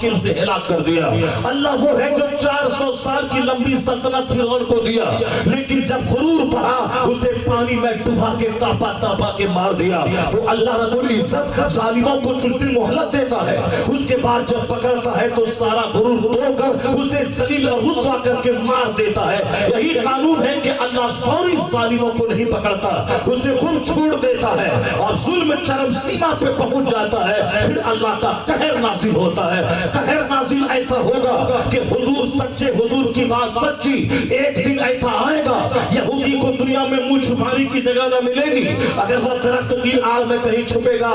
کہ اسے ہلاک کر دیا۔ اللہ وہ ہے جو 400 سال کی لمبی سلطنت فرعون کو دیا، لیکن جب غرور پڑا اسے پانی میں ڈبا کے تاپا تاپا کے مار دیا۔ تو اللہ رب العزت ظالموں کو کچھ دن مہلت دیتا ہے، اس کے بعد جب پکڑتا ہے تو سارا غرور توڑ کر اسے ذلیل اور رسوا کر کے مار دیتا ہے۔ یہی قانون ہے کہ اللہ فوری ظالموں کو نہیں پکڑتا، اسے خود چھوڑ دیتا ہے اور ظلم چرم سیما پہ پہنچ جاتا ہے، پھر اللہ کا قہر نازل ہوتا ہے۔ قہر نازل ایسا ہوگا کہ حضور سچے، حضور کی بات سچی۔ ایک دن ایسا آئے گا یہودی کو دنیا میں منہ چھپانے کی جگہ نہ ملے گی، اگر وہ درخت کی آل میں کہیں چھپے گا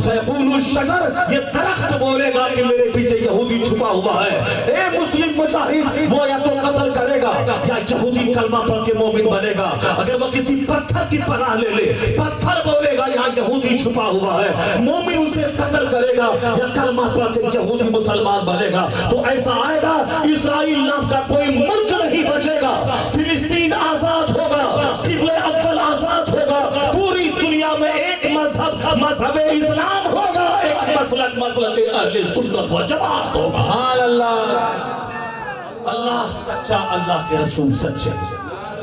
فیقول الشجر، یہ درخت بولے گا کہ میرے پیچھے یہودی چھپا ہوا ہے۔ اے مسلم مجاہد، وہ یا تو قتل کرے گا یا یہودی کلمہ پڑھ کے مومن بنے گا۔ اگر وہ کسی پتھر کی پناہ لے لے، پتھر بولے گا یہاں یہودی چھپا ہوا ہے، مومن اسے قتل کرے گا یا کلمہ پڑھ کے یہودی مسلمان بنے گا۔ تو ایسا آئے گا اسرائیل نام کا کوئی ملک نہیں بچے گا، فلسطین آزاد ہوگا، قبلہ اول آزاد ہوگا، پوری دنیا میں ایک مذہب، مذہب اسلام ہوگا، ایک مسلک، مسلک اہل سنت و جماعت ہوگا۔ سبحان اللہ۔ اللہ سچا، اللہ کے رسول سچے،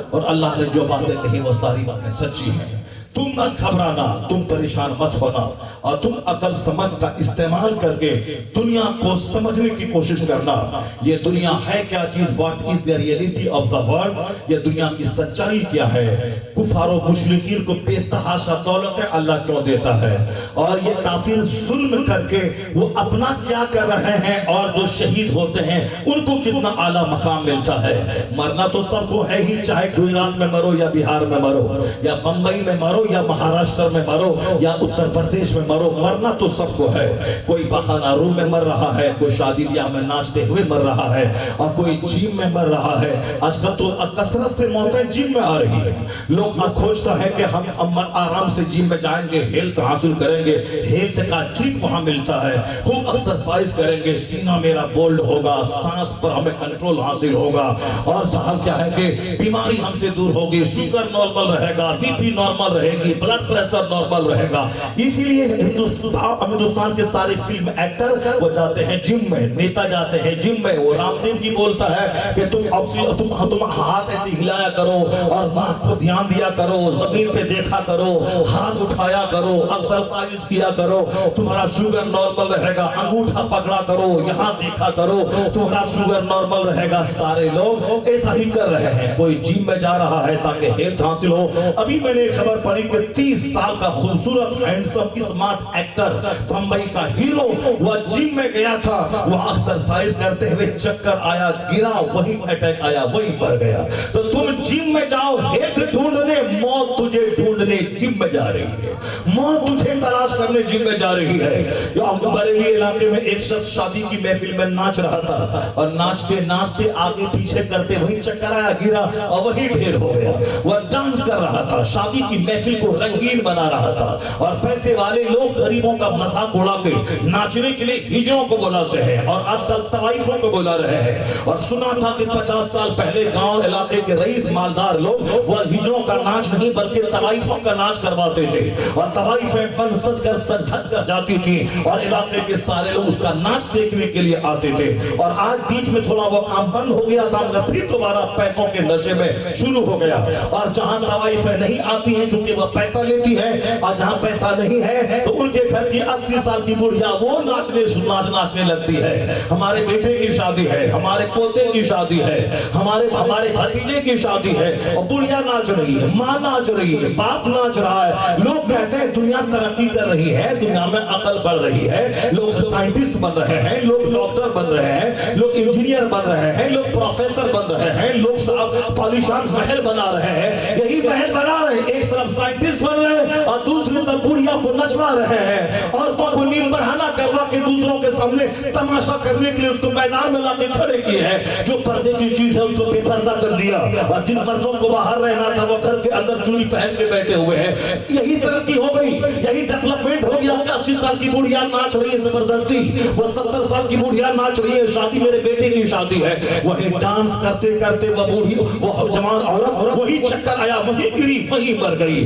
اور اللہ نے جو باتیں کہی وہ ساری باتیں سچی ہیں۔ تم مت گھبرانا، تم پریشان مت ہونا، اور تم عقل سمجھ کا استعمال کر کے دنیا کو سمجھنے کی کوشش کرنا۔ یہ دنیا ہے کیا چیز، what is the reality of the world، یہ دنیا کی سچائی کیا ہے، کفار و مشرکین کو بے تحاشا دولت اللہ کیوں دیتا ہے، اور یہ کافر ظلم کر کے وہ اپنا کیا کر رہے ہیں، اور جو شہید ہوتے ہیں ان کو کتنا اعلیٰ مقام ملتا ہے۔ مرنا تو سب کو ہے ہی، چاہے گجرات میں مرو یا بہار میں مرو یا بمبئی میں مرو یا مہاراشٹر میں مرو یا اتر پردیش میں مرو، مرنا تو سب کو ہے۔ کوئی بہانہ روم میں مر رہا ہے، کوئی شادی بیاہ میں ناچتے ہوئے مر رہا ہے، اور کوئی جیم میں مر رہا ہے۔ آج کل تو کثرت سے موتیں جیم میں آ رہی ہیں۔ لوگ کھوجتا ہے کہ ہم آرام سے جیم میں جائیں گے، ہیلتھ حاصل کریں گے، ہیلتھ کا ٹرک وہاں ملتا ہے، خوب ایکسرسائز کریں گے، سینہ میرا بولڈ ہوگا، سانس پر ہمیں کنٹرول حاصل ہوگا، اور صاحب کیا ہے کہ بیماری ہم سے دور ہوگی، شوگر نارمل رہے گا، بی پی نارمل رہے گی، بلڈ پریشر نارمل رہے گا۔ اسی لیے ہندوستان کے سارے فلم ایکٹر وہ جاتے ہیں جم میں، نیتا جاتے ہیں جم میں۔ وہ رام دیو جی بولتا ہے کہ تم ہاتھ ایسے ہلایا کرو اور ناک کو دھیان دیا کرو، زمین پہ دیکھا کرو، ہاتھ اٹھایا کرو، ایکسرسائز کیا کرو، تمہارا شوگر نارمل رہے گا، انگوٹھا پکڑا کرو، یہاں دیکھا کرو، تمہارا شوگر نارمل رہے گا۔ سارے لوگ ایسا ہی کر رہے ہیں، کوئی جم میں جا رہا ہے تاکہ ہیلتھ حاصل ہو۔ ابھی میں نے خبر پڑھی کہ 30 سال کا خوبصورت ہینڈسم اسمارٹ ایکٹر بمبئی کا ہیرو وہ جم میں گیا تھا، وہ ایکسرسائز کرتے ہوئے چکر آیا، گرا، وہی اٹیک آیا، وہی مر گیا۔ تو تم جم میں جاؤ ہیلتھ ڈھونڈنے، موت تجھے ڈھونڈنے جم میں جا رہی ہے، موت تجھے تلاش کرنے جم میں جا رہی ہے۔ بریلی علاقے میں ایک شخص شادی کی محفل میں ناچ رہا تھا، اور ناچتے ناچتے آگے پیچھے کرتے وہی چکر آیا، گرا اور وہی ڈھیر ہو گیا۔ وہ ڈانس کر رہا تھا، شادی کی محفل کو رنگین بنا رہا تھا، اور پیسے والے لوگ غریبوں کا مذاق اڑا کے ناچنے کے لیے ہجڑوں کو بلاتے ہیں، اور آج کل طوائفوں کو بلا رہے ہیں۔ اور سنا تھا کہ 50 سال پہلے گاؤں علاقے کے رئیس مالدار لوگ وہ ہجڑوں کا ناچ نہیں بلکہ طوائفوں کا ناچ کرواتے تھے، اور طوائفیں بن سج کر سج دھج کر جاتی تھی، اور علاقے کے سارے لوگ اس کا ناچ دیکھنے کے لیے آتے تھے۔ اور آج بیچ میں تھوڑا وہ کام بند ہو گیا تھا، مگر پھر دوبارہ پیسوں کے نشے میں شروع ہو گیا۔ اور جہاں طوائفیں نہیں آتی ہیں چونکہ وہ پیسہ لیتی ہے، اور جہاں پیسہ نہیں ہے تو ان کے گھر کی 80 سال کی بڑھیا وہ ناچنے لگتی ہے۔ ہمارے بیٹے کی شادی ہے، ہمارے پوتے کی شادی ہے، ہمارے بھتیجے کی شادی ہے، اور بڑھیا ناچ رہی ہے، ماں ناچ رہی ہے، باپ ناچ رہا ہے۔ لوگ کہتے ہیں دنیا ترقی کر رہی ہے، دنیا میں عقل بڑھ رہی ہے، لوگ سائنٹسٹ بن رہے ہیں، لوگ ڈاکٹر بن رہے ہیں، لوگ انجینئر بن رہے ہیں، لوگ پروفیسر بن رہے ہیں، لوگ پالیشان محل بنا رہے ہیں۔ یہی محل بنا رہے ہیں، ایک طرف سائنٹسٹ بن رہے ہیں اور دوسری طرف بڑھیا کو نچوا رہے ہیں، اور کو نیم بڑھانا کروا کے دوسروں کے سامنے تماشا کرنے کے لیے اس کو میدان میں لا کے کھڑے کیے ہیں۔ جو پردے کی چیز ہے اس کو بے پردہ کر دیا، اور جن مردوں کو باہر رہنا تھا وہ گھر کے اندر چوڑی پہن کے بیٹھے ہوئے ہیں۔ یہی ترقی ہو گئی، یہی ڈیولپمنٹ ہو گیا کہ 80 سال کی بڑھیا ناچ رہی ہے زبردستی، وہ 70 سال کی بڑھیا ناچ رہی ہے، شادی میرے بیٹے کی شادی ہے، وہی ڈانس کرتے کرتے وہ بوڑھی وہ جوان عورت وہی چکر آیا، وہی گری، وہی مر گئی۔